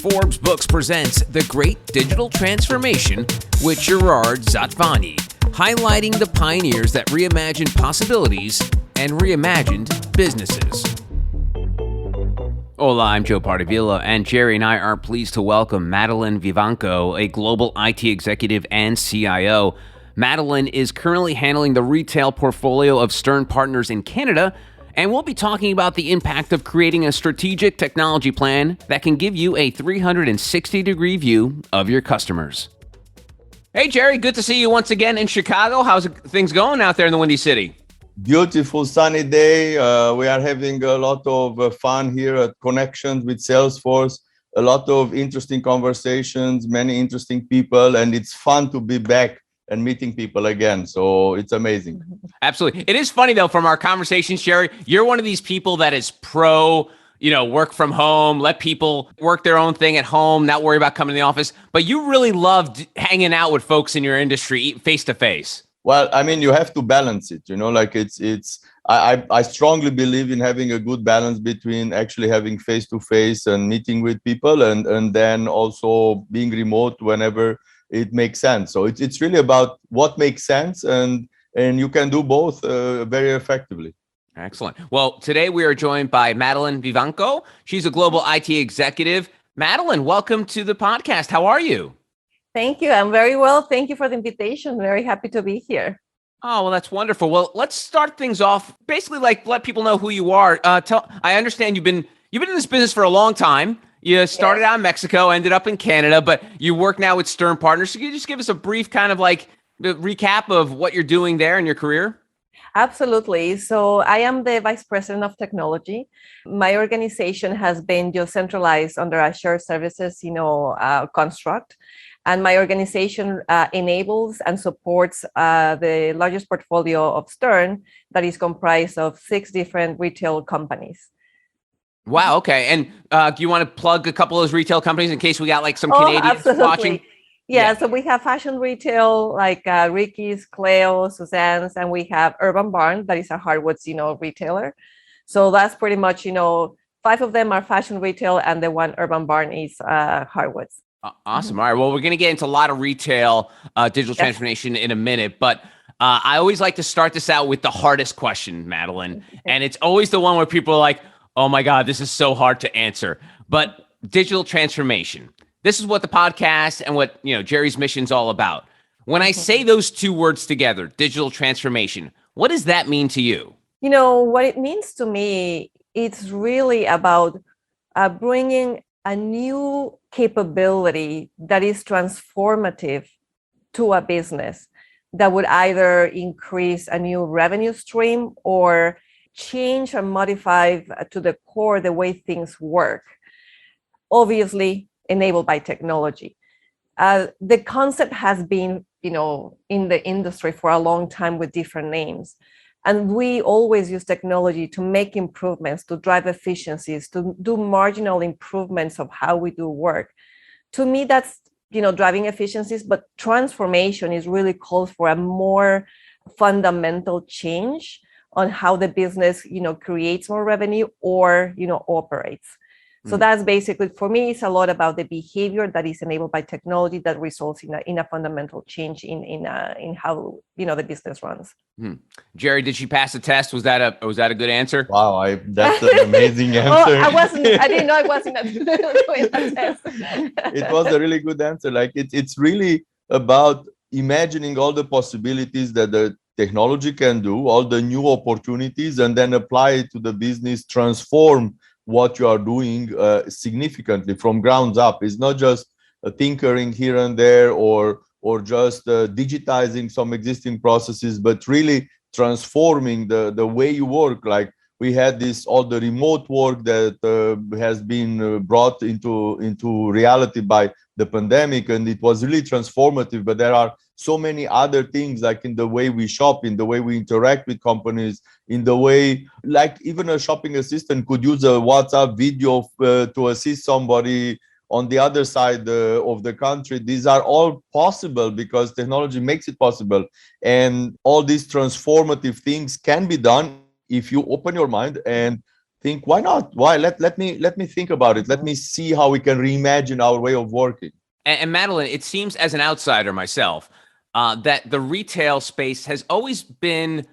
Forbes Books presents The Great Digital Transformation with Gerard Zatvani, highlighting the pioneers that reimagined possibilities and reimagined businesses. Hola, I'm Joe Pardavila, and Gerry and I are pleased to welcome Madeleyne Vivanco, a global IT executive and CIO. Madeleyne is currently handling the retail portfolio of Stern Partners in Canada, and we'll be talking about the impact of creating a strategic technology plan that can give you a 360-degree view of your customers. Hey, Gerry, good to see you once again in Chicago. How's things going out there in the Windy City? Beautiful sunny day. We are having a lot of fun here at Connections with Salesforce. A lot of interesting conversations, many interesting people, and it's fun to be back and meeting people again. So it's amazing. Absolutely. It is funny, though, from our conversations, Gerry, you're one of these people that is pro, work from home, let people work their own thing at home, not worry about coming to the office. But you really loved hanging out with folks in your industry face to face. Well, I mean, you have to balance it, I strongly believe in having a good balance between actually having face-to-face and meeting with people and then also being remote whenever it makes sense. So it's really about what makes sense, and you can do both very effectively. Excellent. Well, today we are joined by Madeleyne Vivanco. She's a global IT executive. Madeleyne, welcome to the podcast. How are you? Thank you. I'm very well. Thank you for the invitation. Very happy to be here. Oh, well, that's wonderful. Well, let's start things off. Basically, let people know who you are. I understand you've been in this business for a long time. You started out in Mexico, ended up in Canada, but you work now with Stern Partners. So can you just give us a brief kind of the recap of what you're doing there in your career? Absolutely. So I am the Vice President of Technology. My organization has been just centralized under a shared services, construct. And my organization enables and supports the largest portfolio of Stern that is comprised of 6 different retail companies. Wow. Okay. And do you want to plug a couple of those retail companies in case we got some Canadians watching? Yeah. So we have fashion retail like Ricky's, Cleo, Suzanne's, and we have Urban Barn, that is a hardwoods, retailer. So that's pretty much, 5 of them are fashion retail, and the one Urban Barn is hardwoods. Awesome. All right. Well, we're going to get into a lot of retail digital transformation in a minute, but I always like to start this out with the hardest question, Madeleyne. And it's always the one where people are like, oh my God, this is so hard to answer. But digital transformation, this is what the podcast and what, Gerry's mission is all about. When I say those 2 words together, digital transformation, what does that mean to you? What it means to me, it's really about bringing a new capability that is transformative to a business that would either increase a new revenue stream or change or modify to the core the way things work, obviously enabled by technology. The concept has been, in the industry for a long time with different names. And we always use technology to make improvements, to drive efficiencies, to do marginal improvements of how we do work. To me, that's, driving efficiencies, but transformation is really calls for a more fundamental change on how the business, creates more revenue or, operates. So that's basically, for me, it's a lot about the behavior that is enabled by technology that results in a fundamental change in how, the business runs. Gerry, did she pass the test? Was that a good answer? Wow, that's an amazing answer. I didn't know I wasn't doing a test. It was a really good answer. It's really about imagining all the possibilities that the technology can do, all the new opportunities, and then apply it to the business, transform what you are doing significantly from ground up. It's not just tinkering here and there or just digitizing some existing processes, but really transforming the way you work. Like we had all the remote work that has been brought into reality by the pandemic, and it was really transformative. But there are so many other things, like in the way we shop, in the way we interact with companies, in the way, like even a shopping assistant could use a WhatsApp video to assist somebody on the other side of the country. These are all possible because technology makes it possible. And all these transformative things can be done if you open your mind and think, why not? Why? Let me think about it. Let me see how we can reimagine our way of working. And Madeleyne, it seems as an outsider myself that the retail space has always been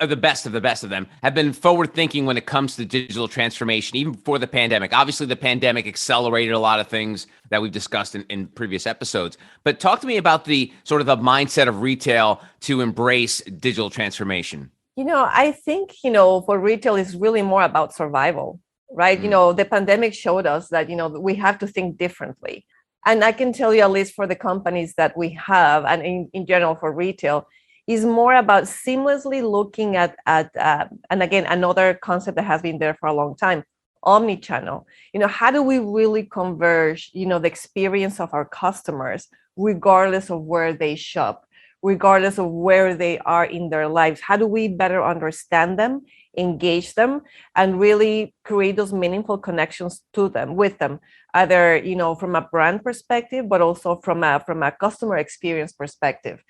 the best of the best of them, have been forward thinking when it comes to digital transformation, even before the pandemic. Obviously, the pandemic accelerated a lot of things that we've discussed in previous episodes. But talk to me about the sort of the mindset of retail to embrace digital transformation. I think, for retail, it's really more about survival, right? The pandemic showed us that, we have to think differently. And I can tell you, at least for the companies that we have, and in general for retail, is more about seamlessly looking at and again, another concept that has been there for a long time, omni-channel. How do we really converge, the experience of our customers, regardless of where they shop, regardless of where they are in their lives? How do we better understand them, engage them, and really create those meaningful connections with them, either from a brand perspective, but also from a customer experience perspective?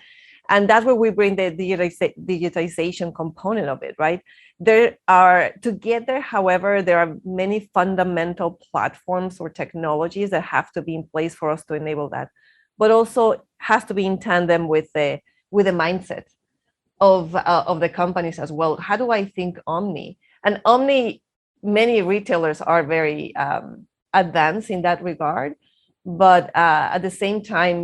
And that's where we bring the digitization component of it, right? To get there, however, there are many fundamental platforms or technologies that have to be in place for us to enable that, but also has to be in tandem with the mindset of the companies as well. How do I think omni? And omni, many retailers are very advanced in that regard. But at the same time,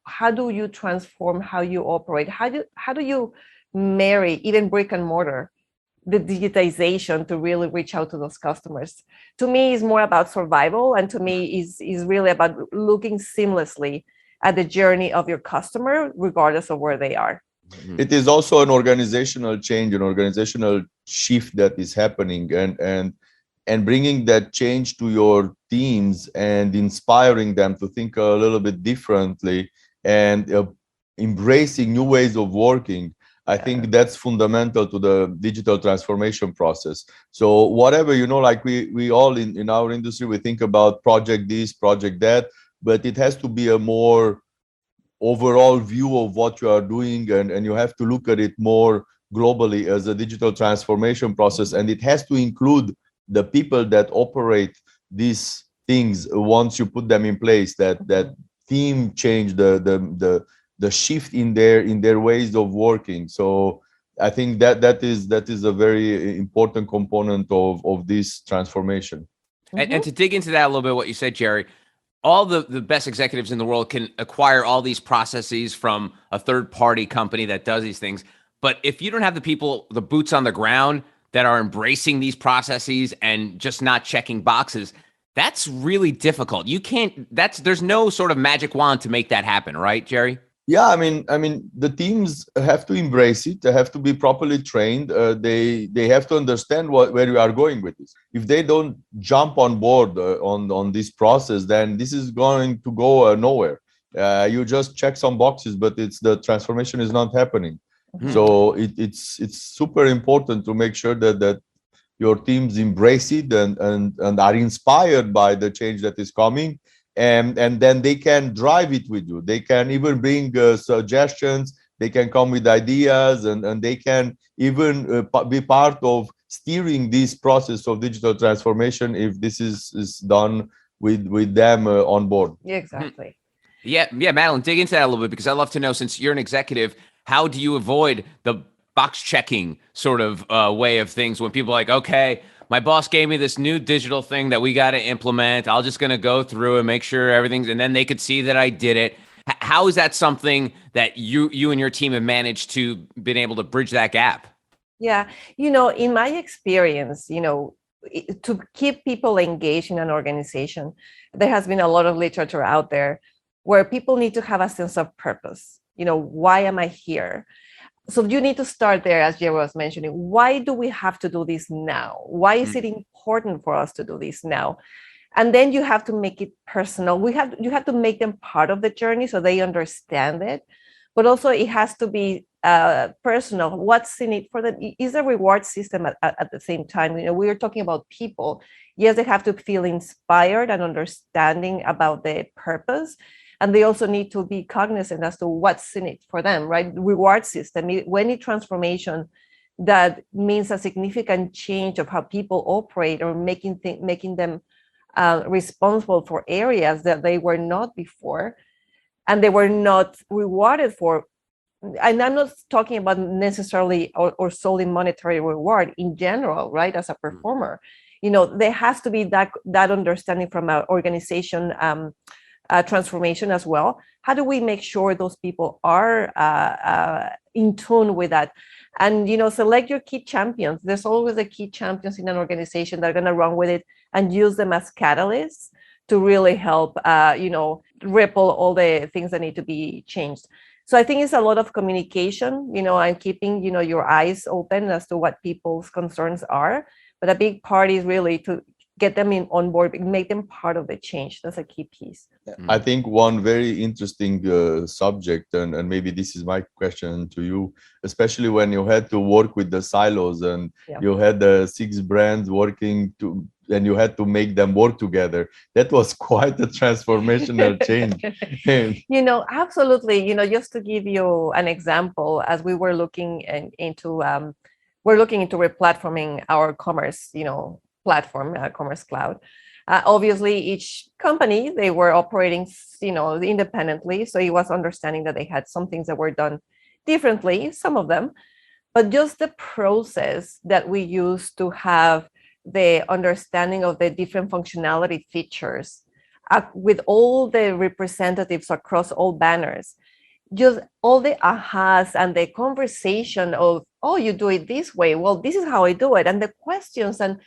how do you transform how you operate? How do you marry even brick and mortar, the digitization, to really reach out to those customers? To me, is more about survival, and to me is really about looking seamlessly at the journey of your customer, regardless of where they are. It is also an organizational change, an organizational shift that is happening, and bringing that change to your teams and inspiring them to think a little bit differently and embracing new ways of working. I think that's fundamental to the digital transformation process. So whatever, like we all in our industry, we think about project this, project that, but it has to be a more overall view of what you are doing, and you have to look at it more globally as a digital transformation process, and it has to include the people that operate these things once you put them in place. That team change, the shift in their ways of working. So I think that is a very important component of this transformation. And to dig into that a little bit, what you said, Gerry, all the best executives in the world can acquire all these processes from a third-party company that does these things. But if you don't have the people, the boots on the ground that are embracing these processes and just not checking boxes, that's really difficult. There's no sort of magic wand to make that happen, right, Gerry? Yeah, I mean, the teams have to embrace it. They have to be properly trained. They have to understand where we are going with this. If they don't jump on board on this process, then this is going to go nowhere. You just check some boxes, but the transformation is not happening. So it's super important to make sure that your teams embrace it and are inspired by the change that is coming. And then they can drive it with you. They can even bring suggestions. They can come with ideas, and they can even be part of steering this process of digital transformation if this is done with them on board. Exactly. Yeah, Madeleyne, dig into that a little bit, because I'd love to know, since you're an executive, how do you avoid the box checking sort of way of things when people are like, okay, my boss gave me this new digital thing that we got to implement. I'm just going to go through and make sure everything's, and then they could see that I did it. How is that something that you and your team have managed to been able to bridge that gap? Yeah, in my experience, to keep people engaged in an organization, there has been a lot of literature out there where people need to have a sense of purpose. Why am I here? So you need to start there, as Gerry was mentioning. Why do we have to do this now? Why is it important for us to do this now? And then you have to make it personal. You have to make them part of the journey so they understand it. But also it has to be personal. What's in it for them? Is a reward system at the same time. We are talking about people. Yes, they have to feel inspired and understanding about the purpose. And they also need to be cognizant as to what's in it for them, right? Reward system. Any transformation that means a significant change of how people operate, or making them responsible for areas that they were not before, and they were not rewarded for. And I'm not talking about necessarily or solely monetary reward in general, right? As a performer, there has to be that understanding from an organization transformation as well. How do we make sure those people are in tune with that? And select your key champions. There's always a key champions in an organization that are going to run with it, and use them as catalysts to really help ripple all the things that need to be changed. So I think it's a lot of communication, and keeping your eyes open as to what people's concerns are. But a big part is really to get them on board, make them part of the change. That's a key piece. I think one very interesting subject, and maybe this is my question to you, especially when you had to work with the silos, and you had the 6 brands working and you had to make them work together. That was quite a transformational change. Absolutely. Just to give you an example, as we were looking into replatforming our commerce, platform, Commerce Cloud. Obviously, each company, they were operating, independently. So it was understanding that they had some things that were done differently, some of them, but just the process that we use to have the understanding of the different functionality features with all the representatives across all banners, just all the ahas and the conversation of, oh, you do it this way. Well, this is how I do it. And the questions and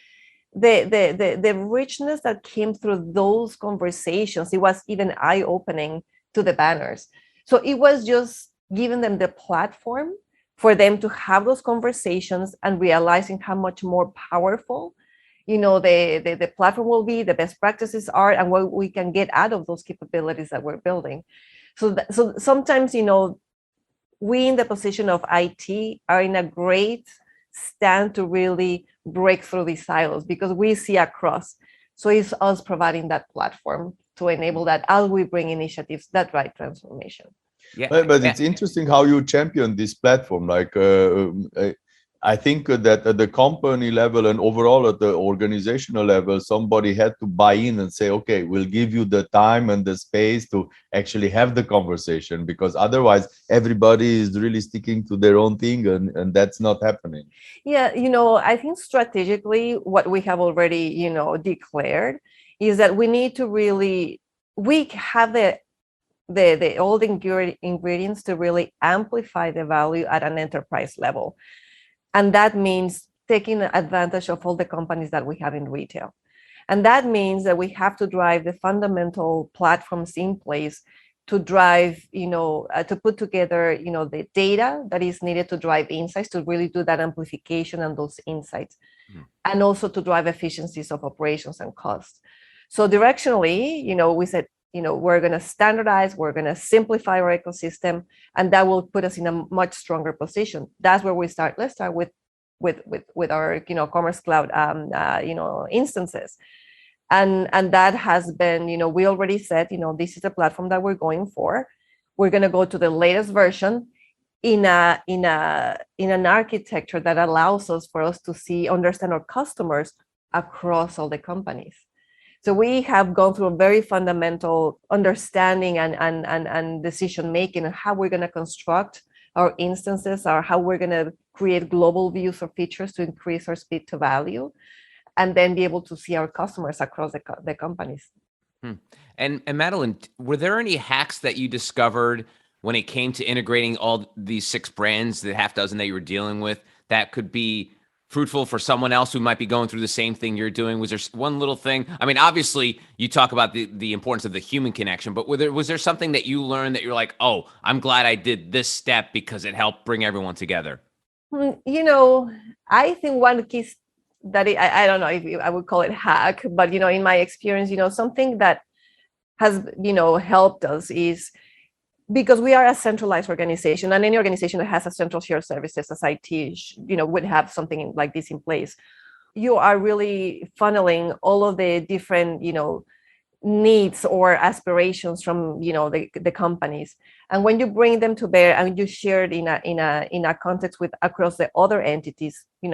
the richness that came through those conversations, it was even eye-opening to the banners. So it was just giving them the platform for them to have those conversations, and realizing how much more powerful the platform will be, the best practices are, and what we can get out of those capabilities that we're building. So sometimes we in the position of IT are in a great stand to really break through these silos, because we see across. So it's us providing that platform to enable that as we bring initiatives that drive transformation. Yeah, but it's interesting how you champion this platform. Like I think that at the company level and overall at the organizational level, somebody had to buy in and say, okay, we'll give you the time and the space to actually have the conversation, because otherwise everybody is really sticking to their own thing, and that's not happening. Yeah, I think strategically what we have already, declared is that we need to really, we have all the ingredients to really amplify the value at an enterprise level. And that means taking advantage of all the companies that we have in retail. And that means that we have to drive the fundamental platforms in place to drive, to put together, the data that is needed to drive insights, to really do that amplification and those insights, and also to drive efficiencies of operations and costs. So directionally, we said, we're going to standardize, we're going to simplify our ecosystem, and that will put us in a much stronger position. That's where we start. Let's start with our, Commerce Cloud, instances. And that has been, we already said, this is a platform that we're going for. We're going to go to the latest version in an architecture that allows us to understand our customers across all the companies. So we have gone through a very fundamental understanding and decision making on how we're going to construct our instances, or how we're going to create global views of features to increase our speed to value, and then be able to see our customers across the companies. And Madeleyne, were there any hacks that you discovered when it came to integrating all these 6 brands, the half dozen that you were dealing with, that could be fruitful for someone else who might be going through the same thing you're doing? Was there one little thing? I mean, obviously you talk about the importance of the human connection, but was there something that you learned that you're like, oh, I'm glad I did this step because it helped bring everyone together? I think one key that I don't know if I would call it hack, but in my experience, something that has helped us is, because we are a centralized organization, and any organization that has a central shared services as IT, would have something like this in place. You are really funneling all of the different, needs or aspirations from the companies. And when you bring them to bear and you share it in a context with across the other entities, in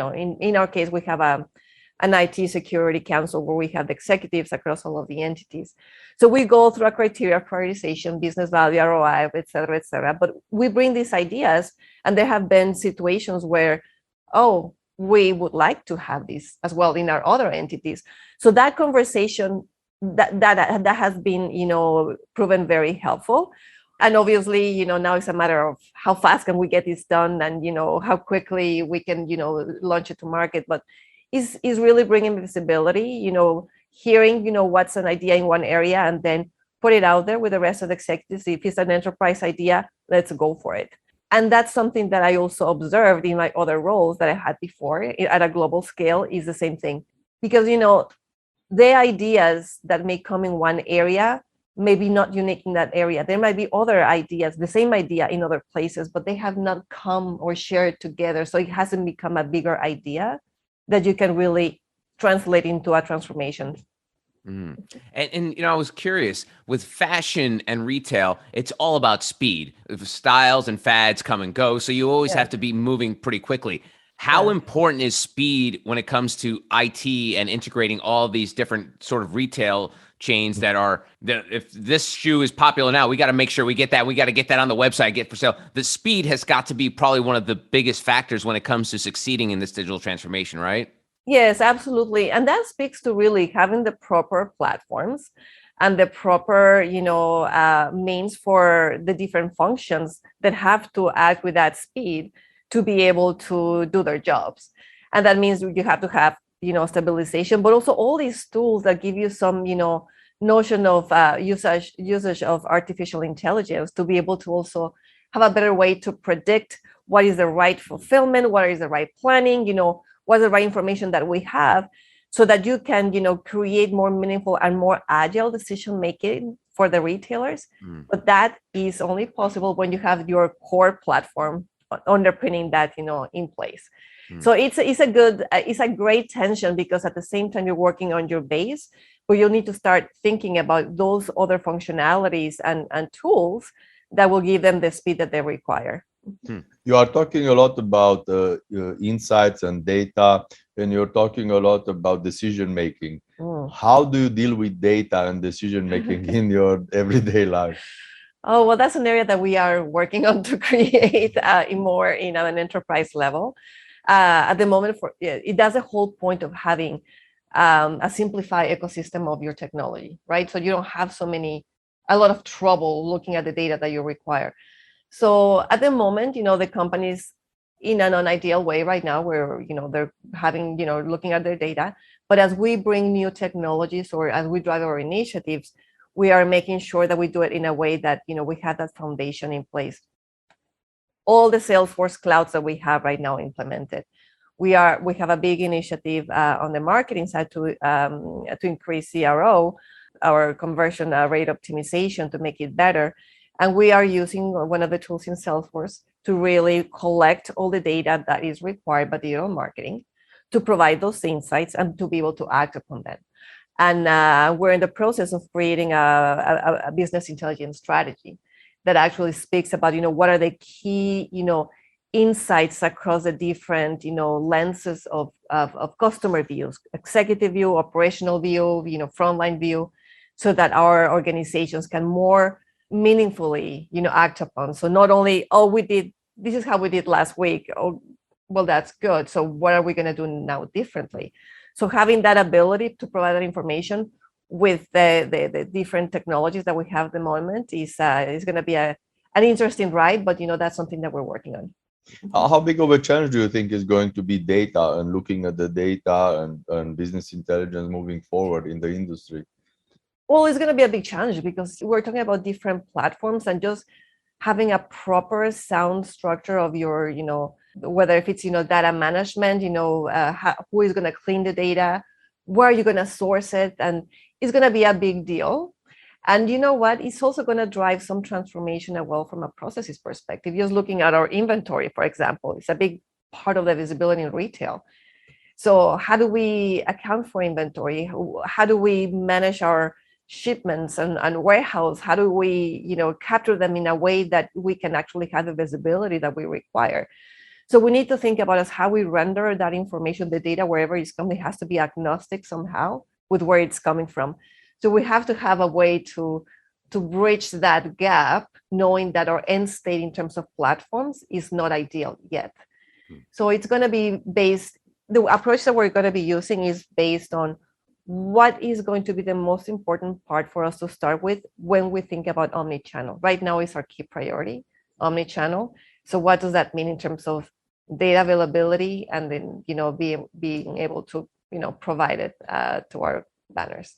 our case we have an IT security council where we have the executives across all of the entities. So we go through a criteria prioritization, business value, ROI, et cetera, but we bring these ideas, and there have been situations where, oh, we would like to have this as well in our other entities. So that conversation that has been proven very helpful. And obviously now it's a matter of how fast can we get this done, and how quickly we can launch it to market. But is really bringing visibility, hearing what's an idea in one area, and then put it out there with the rest of the executives. If it's an enterprise idea, let's go for it. And that's something that I also observed in my other roles that I had before at a global scale, is the same thing. Because the ideas that may come in one area may be not unique in that area. There might be other ideas, the same idea in other places, but they have not come or shared together. So it hasn't become a bigger idea that you can really translate into a transformation. Mm. And I was curious, with fashion and retail, it's all about speed. Styles and fads come and go, so you always have to be moving pretty quickly. How important is speed when it comes to IT and integrating all these different sort of retail chains that are, if this shoe is popular now, we got to make sure we get that. We got to get that on the website, get for sale. The speed has got to be probably one of the biggest factors when it comes to succeeding in this digital transformation, right? Yes, absolutely. And that speaks to really having the proper platforms and the proper, means for the different functions that have to act with that speed to be able to do their jobs. And that means you have to have, stabilization, but also all these tools that give you some, notion of usage of artificial intelligence to be able to also have a better way to predict what is the right fulfillment, what is the right planning, what's the right information that we have, so that you can, create more meaningful and more agile decision making for the retailers. But that is only possible when you have your core platform underpinning that, in place. So it's a great tension, because at the same time you're working on your base, but you'll need to start thinking about those other functionalities and tools that will give them the speed that they require. You are talking a lot about insights and data, and you're talking a lot about decision making. How do you deal with data and decision making in your everyday life? Oh, well, that's an area that we are working on to create more in an enterprise level. At the moment, that's the whole point of having a simplified ecosystem of your technology, right? So you don't have a lot of trouble looking at the data that you require. So at the moment, the companies in an unideal way right now, where they're having looking at their data. But as we bring new technologies, or as we drive our initiatives, we are making sure that we do it in a way that we have that foundation in place. All the Salesforce clouds that we have right now implemented. We have a big initiative on the marketing side to increase CRO, our conversion rate optimization, to make it better. And we are using one of the tools in Salesforce to really collect all the data that is required by digital marketing to provide those insights and to be able to act upon them. And we're in the process of creating a business intelligence strategy that actually speaks about, what are the key, insights across the different, lenses of customer views, executive view, operational view, frontline view, so that our organizations can more meaningfully, act upon. So not only, this is how we did last week. Oh, well, that's good. So what are we going to do now differently? So having that ability to provide that information with the different technologies that we have at the moment is going to be an interesting ride, but that's something that we're working on. How big of a challenge do you think is going to be data and looking at the data and business intelligence moving forward in the industry? Well, it's going to be a big challenge, because we're talking about different platforms, and just having a proper sound structure of your, whether if it's, data management, who is going to clean the data, where are you going to source it? And it's going to be a big deal. And you know what? It's also going to drive some transformation as well from a processes perspective. Just looking at our inventory, for example, it's a big part of the visibility in retail. So how do we account for inventory? How do we manage our shipments and warehouse, how do we capture them in a way that we can actually have the visibility that we require? So we need to think about as how we render that information, the data, wherever it's coming, has to be agnostic somehow with where it's coming from. So we have to have a way to bridge that gap, knowing that our end state in terms of platforms is not ideal yet. So it's going to be based, the approach that we're going to be using is based on what is going to be the most important part for us to start with when we think about omnichannel. Right now is our key priority, omnichannel. So what does that mean in terms of data availability, and then being able to provide it to our banners?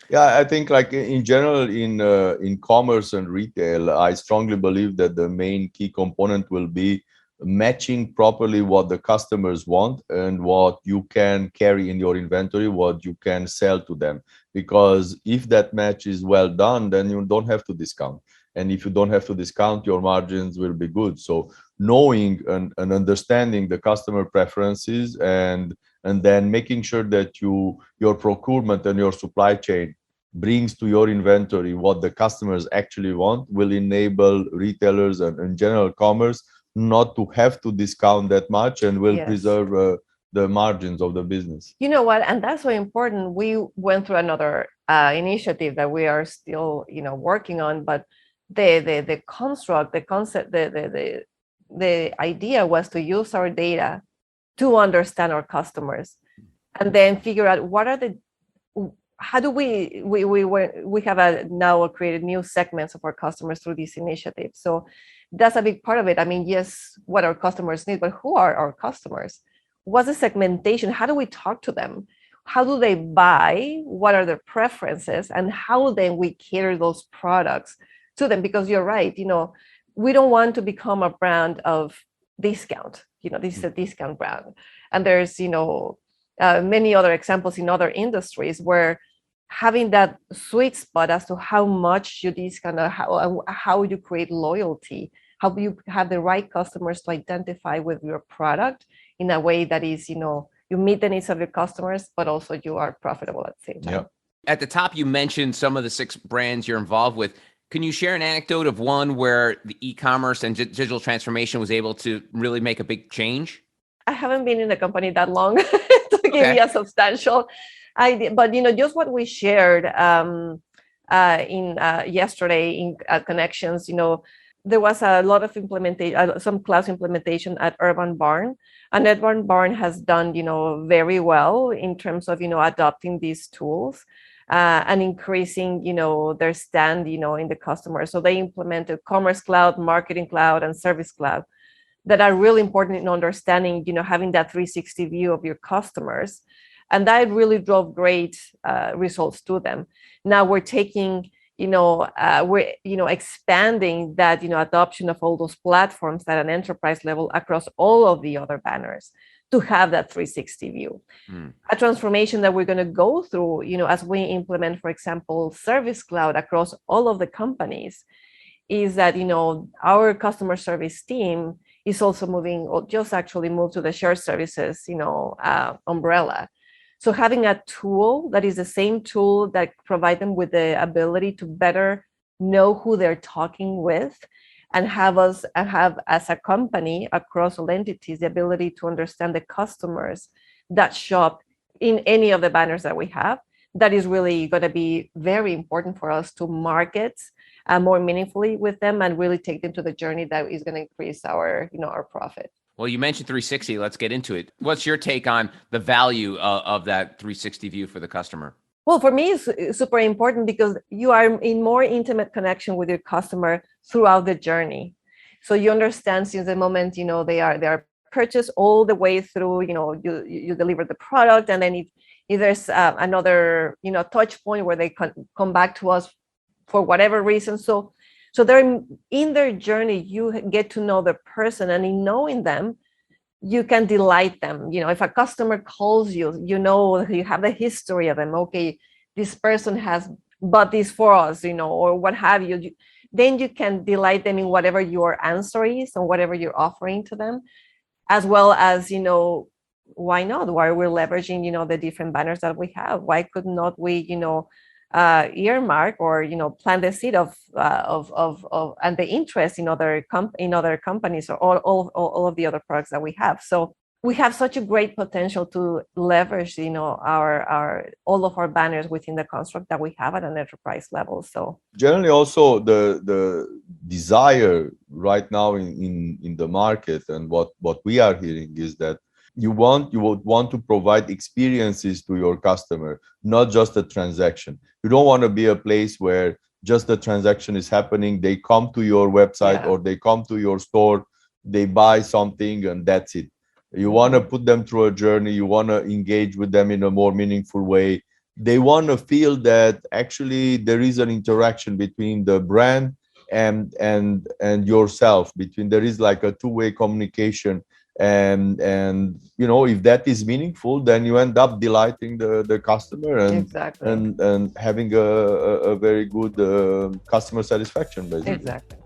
Yeah, I think like in general in commerce and retail, I strongly believe that the main key component will be matching properly what the customers want and what you can carry in your inventory, what you can sell to them. Because if that match is well done, then you don't have to discount. And if you don't have to discount, your margins will be good. So knowing and understanding the customer preferences and then making sure that your procurement and your supply chain brings to your inventory what the customers actually want will enable retailers and in general commerce not to have to discount that much, and will preserve the margins of the business. You know what? And that's so important. We went through another initiative that we are still, working on, but the construct, the concept, the idea was to use our data to understand our customers, and then figure out how do we have now created new segments of our customers through this initiative. So that's a big part of it. I mean, yes, what our customers need, but who are our customers? What's the segmentation? How do we talk to them? How do they buy? What are their preferences? And how then we cater those products to them? Because you're right, we don't want to become a brand of discount. This is a discount brand. And there's, many other examples in other industries where having that sweet spot as to how much you discount, how you create loyalty, how you have the right customers to identify with your product in a way that is, you meet the needs of your customers, but also you are profitable at the same time. Yeah. At the top, you mentioned some of the 6 brands you're involved with. Can you share an anecdote of one where the e-commerce and digital transformation was able to really make a big change? I haven't been in the company that long to give you a substantial idea, but just what we shared yesterday in Connections, there was a lot of implementation, some cloud implementation at Urban Barn, and Urban Barn has done very well in terms of adopting these tools and increasing their stand in the customer. So they implemented Commerce Cloud, Marketing Cloud, and Service Cloud that are really important in understanding, having that 360 view of your customers. And that really drove great results to them. Now we're taking, expanding that, adoption of all those platforms at an enterprise level across all of the other banners to have that 360 view. A transformation that we're going to go through, as we implement, for example, Service Cloud across all of the companies, is that, our customer service team is also moving, or just actually moved to the shared services, umbrella. So having a tool that is the same tool that provide them with the ability to better know who they're talking with, and have as a company across all entities the ability to understand the customers that shop in any of the banners that we have. That is really going to be very important for us to market more meaningfully with them and really take them to the journey that is going to increase our profit. Well, you mentioned 360. Let's get into it. What's your take on the value of that 360 view for the customer? Well, for me, it's super important because you are in more intimate connection with your customer throughout the journey. So you understand since the moment, they are purchased all the way through, you deliver the product. And then if there's another, touch point where they come back to us for whatever reason. So they're in their journey, you get to know the person, and in knowing them, you can delight them. If a customer calls you, you have the history of them. Okay, this person has bought this for us, or what have you. Then you can delight them in whatever your answer is and whatever you're offering to them, as well as, why not? Why we're leveraging, the different banners that we have. Why could not we, earmark or plant the seed of and the interest in other companies or all of the other products that we have. So we have such a great potential to leverage our all of our banners within the construct that we have at an enterprise level. So generally also the desire right now in the market, and what we are hearing is that you would want to provide experiences to your customer, not just a transaction. You don't want to be a place where just the transaction is happening. They come to your website or they come to your store, they buy something, and that's it. You want to put them through a journey. You want to engage with them in a more meaningful way. They want to feel that actually there is an interaction between the brand and yourself. There is like a two-way communication. And if that is meaningful, then you end up delighting the customer and having a very good customer satisfaction, basically. Exactly.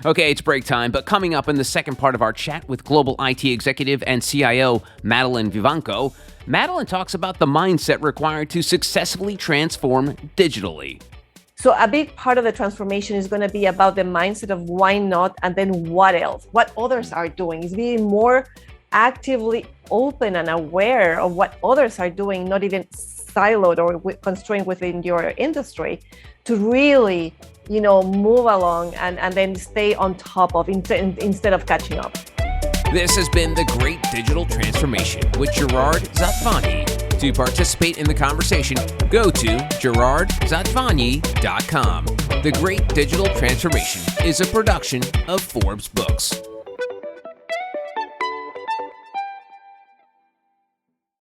Okay, it's break time, but coming up in the second part of our chat with Global IT Executive and CIO Madeleyne Vivanco, Madeleyne talks about the mindset required to successfully transform digitally. So a big part of the transformation is going to be about the mindset of why not, and then what else, what others are doing. Is being more actively open and aware of what others are doing, not even siloed or constrained within your industry, to really move along and then stay on top of instead of catching up. This has been The Great Digital Transformation with Gerard Zatvani. To participate in the conversation, go to gerardzatvani.com. The Great Digital Transformation is a production of Forbes Books.